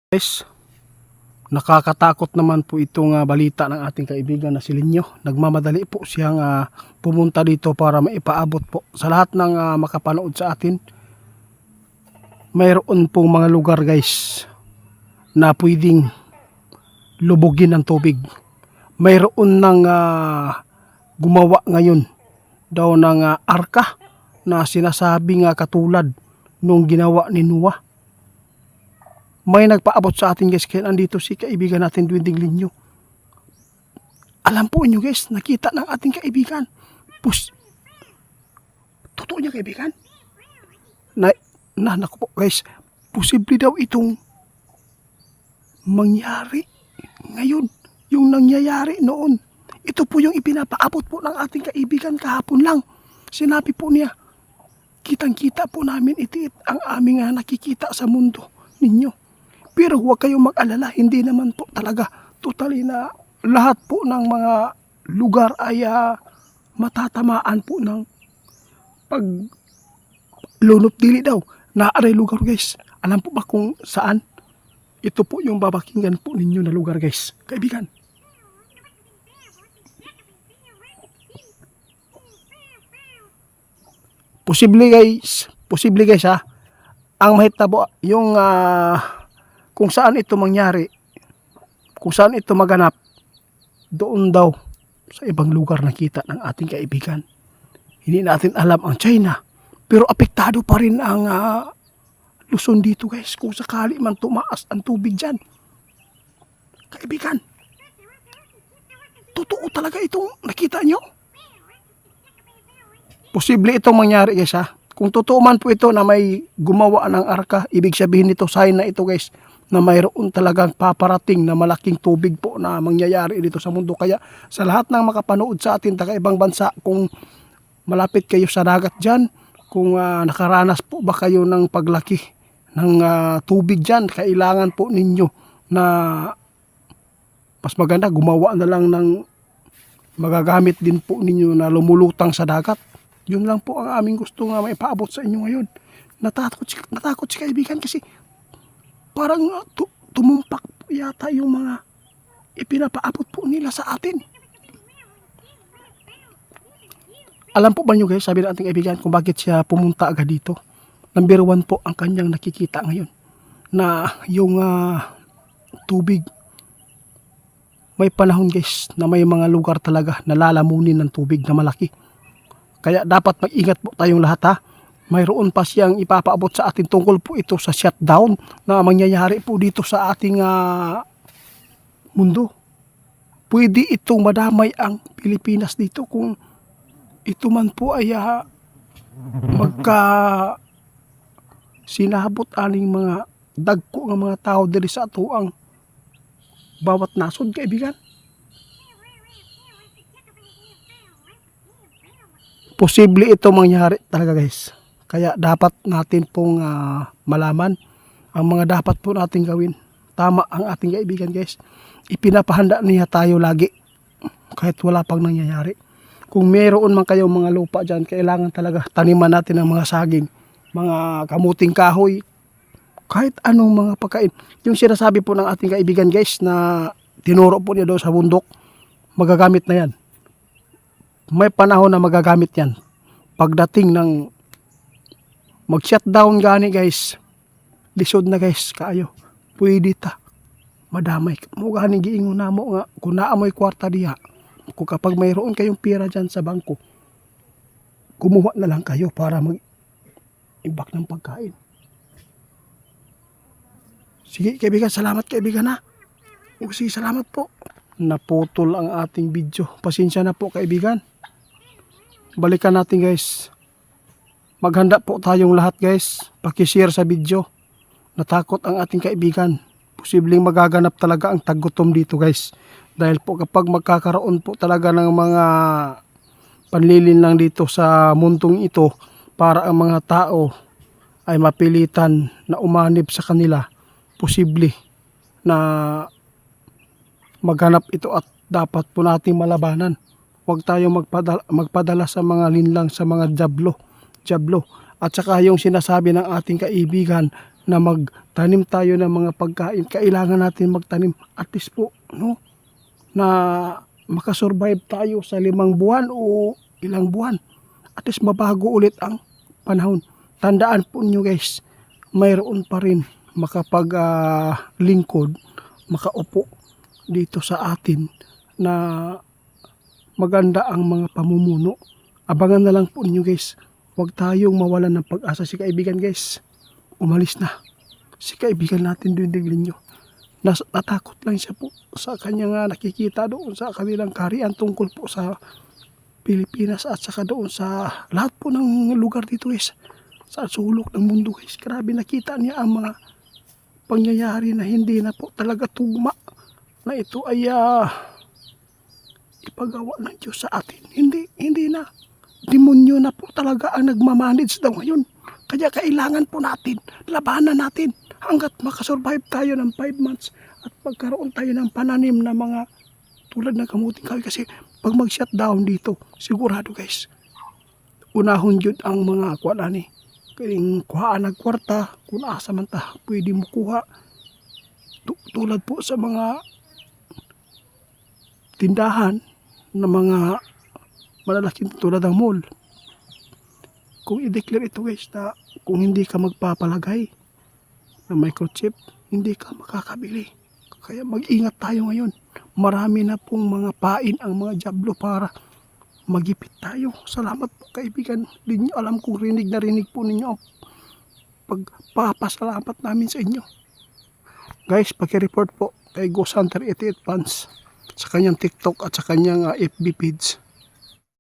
Guys, nakakatakot naman po itong balita ng ating kaibigan na si Linyo. Nagmamadali po siyang pumunta dito para maipaabot po sa lahat ng makapanood sa atin. Mayroon pong mga lugar guys na pwedeng lubugin ng tubig. Mayroon nang gumawa ngayon daw ng arka na sinasabing katulad nung ginawa ni Noah. May nagpaabot sa atin guys, kaya andito si kaibigan natin Dwinding Linyo. Alam po inyo guys, nakita ng ating kaibigan. Totoo niya kaibigan? Naku po guys, posible daw itong mangyari ngayon. Yung nangyayari noon. Ito po yung ipinapaabot po ng ating kaibigan kahapon lang. Sinabi po niya, kitang-kita po namin itiit ang aming nakikita sa mundo ninyo. Pero huwag kayong mag-alala, hindi naman po talaga totally na lahat po ng mga lugar ay matatamaan po ng paglunot dili daw. Naaray lugar guys. Alam po ba kung saan? Ito po yung babakinggan po ninyo na lugar guys. Kaibigan. Posible guys ha. Ang mahitabo yung kung saan ito mangyari, kung saan ito maganap, doon daw sa ibang lugar nakita ng ating kaibigan. Hindi natin alam ang China, pero apektado pa rin ang Luzon dito guys, kung sakali man tumaas ang tubig dyan. Kaibigan, totoo talaga itong nakita nyo? Posible itong mangyari guys ha. Kung totoo man po ito na may gumawa ng arka, ibig sabihin nito, sign na ito guys, na mayroon talagang paparating na malaking tubig po na mangyayari dito sa mundo. Kaya sa lahat ng makapanood sa atin taga ibang bansa, kung malapit kayo sa dagat dyan, kung nakaranas po ba kayo ng paglaki ng tubig dyan, kailangan po ninyo na mas maganda gumawa na lang ng magagamit din po ninyo na lumulutang sa dagat. Yun lang po ang aming gusto nga maipaabot sa inyo ngayon. Natakot si kaibigan kasi parang tumumpak po yata yung mga ipinapaabot po nila sa atin. Alam po ba nyo guys, sabi ng ating kaibigan kung bakit siya pumunta agad dito? Number 1 po ang kanyang nakikita ngayon. Na yung tubig, may panahon guys na may mga lugar talaga na lalamunin ng tubig na malaki. Kaya dapat mag-ingat po tayong lahat ha. Mayroon pa siyang ipapaabot sa atin tungkol po ito sa shutdown na mangyayari po dito sa ating mundo. Pwede itong madamay ang Pilipinas dito kung ito man po ay sinabot aning mga dagko ng mga tao diri sa ato ang bawat nasod kaibigan. Posible ito mangyari talaga guys. Kaya dapat natin pong malaman ang mga dapat po natin gawin. Tama ang ating kaibigan guys. Ipinapahanda niya tayo lagi kahit wala pang nangyayari. Kung meron man kayong mga lupa dyan, kailangan talaga taniman natin ng mga saging, mga kamuting kahoy, kahit anong mga pagkain. Yung sinasabi po ng ating kaibigan guys na tinuro po niya doon sa bundok, magagamit na yan. May panahon na magagamit yan. Pagdating ng mag-shutdown gani guys, lisod na guys, kaayo. Pwede ta. Madamay. Mugani giingon na mo nga, kung naamoy kwarta diha, kung kapag mayroon kayong pira dyan sa bangko, kumuha na lang kayo para mag-imbak ng pagkain. Sige kaibigan, salamat kaibigan ha. Sige, salamat po. Naputol ang ating video. Pasensya na po kaibigan. Balikan natin guys. Maghanda po tayong lahat guys. Pakishare sa video. Natakot ang ating kaibigan. Posibleng magaganap talaga ang taggutom dito guys. Dahil po kapag magkakaroon po talaga ng mga panlilin lang dito sa mundong ito, para ang mga tao ay mapilitan na umanib sa kanila, posible na maghanap ito at dapat po nating malabanan. Huwag tayong magpadala sa mga linlang, sa mga jablo. At saka yung sinasabi ng ating kaibigan na magtanim tayo ng mga pagkain. Kailangan natin magtanim at least po, no, na makasurvive tayo sa 5 buwan o ilang buwan. At least mabago ulit ang panahon. Tandaan po nyo guys, mayroon pa rin lingkod, makaupo dito sa atin na maganda ang mga pamumuno. Abangan na lang po ninyo guys. Huwag tayong mawalan ng pag-asa. Si kaibigan guys, umalis na. Si kaibigan natin Duinding Linyo. Natakot lang siya po sa kanyang nakikita doon sa kabilang kaharian tungkol po sa Pilipinas at saka doon sa lahat po ng lugar dito guys. Sa sulok ng mundo guys. Grabe nakita niya ang mga pangyayari na hindi na po talaga tugma. Na ito ay ipagawa ng Diyos sa atin. Hindi na. Demonyo na po talaga ang nagmamanage daw ngayon. Kaya kailangan po natin, labanan natin hanggat makasurvive tayo ng 5 months at pagkaroon tayo ng pananim na mga tulad ng kamuting kahoy. Kasi pag mag-shutdown dito, sigurado guys, unahon yun ang mga kuhaan kayong kuhaan ng kwarta, kung asa man ta, pwede mo kuha. Tulad po sa mga tindahan na mga malalaking tulad ng mall. Kung i-declare ito guys na kung hindi ka magpapalagay ng microchip, hindi ka makakabili. Kaya mag-ingat tayo ngayon. Marami na pong mga pain ang mga diablo para magipit tayo. Salamat po kaibigan ninyo. Alam kong rinig na rinig po ninyo ang pagpapasalamat namin sa inyo. Guys, paki-report po kay Ghost Hunter 88 Fans sa kanyang TikTok at sa kanyang FB page.